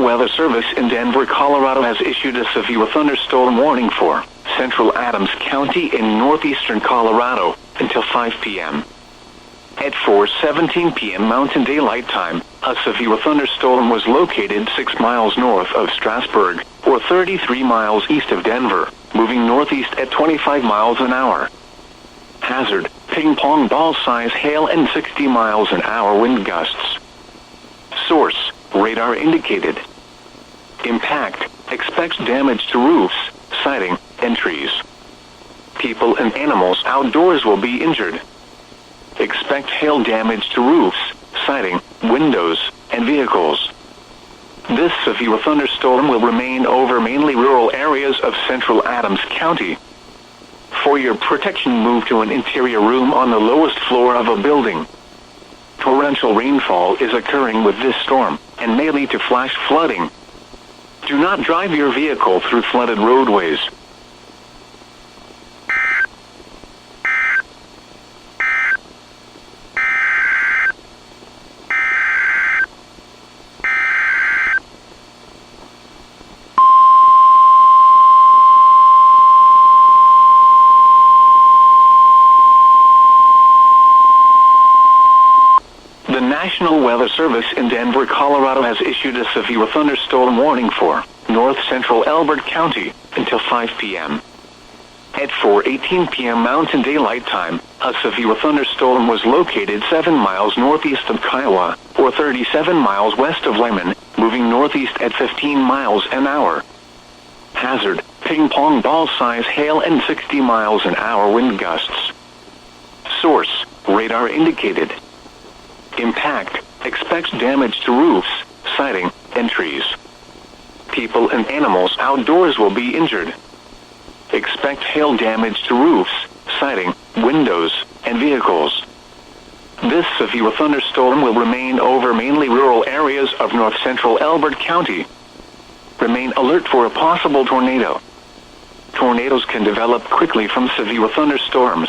Weather Service in Denver, Colorado has issued a severe thunderstorm warning for central Adams County in northeastern Colorado until 5 p.m. At 4:17 p.m. Mountain Daylight Time, a severe thunderstorm was located 6 miles north of Strasburg, or 33 miles east of Denver, moving northeast at 25 miles an hour. Hazard, ping-pong ball-size hail and 60 miles an hour wind gusts. Source, radar indicated. Impact, expects damage to roofs, siding, and trees. People and animals outdoors will be injured. Expect hail damage to roofs, siding, windows, and vehicles. This severe thunderstorm will remain over mainly rural areas of central Adams County. For your protection, move to an interior room on the lowest floor of a building. Torrential rainfall is occurring with this storm, and may lead to flash flooding. Do not drive your vehicle through flooded roadways. The National Weather Service in Denver, Colorado has issued a severe thunderstorm warning for north central Elbert County until 5 p.m. At 4:18 p.m. Mountain Daylight Time, a severe thunderstorm was located 7 miles northeast of Kiowa, or 37 miles west of Lehman, moving northeast at 15 miles an hour. Hazard, ping-pong ball-size hail and 60 miles an hour wind gusts. Source, radar indicated. Impact, expects damage to roofs, siding, and trees. People and animals outdoors will be injured. Expect hail damage to roofs, siding, windows, and vehicles. This severe thunderstorm will remain over mainly rural areas of north central Elbert County. Remain alert for a possible tornado. Tornadoes can develop quickly from severe thunderstorms.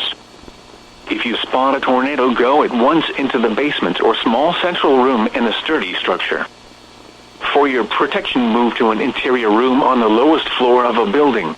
If you spot a tornado, go at once into the basement or small central room in a sturdy structure. For your protection, move to an interior room on the lowest floor of a building.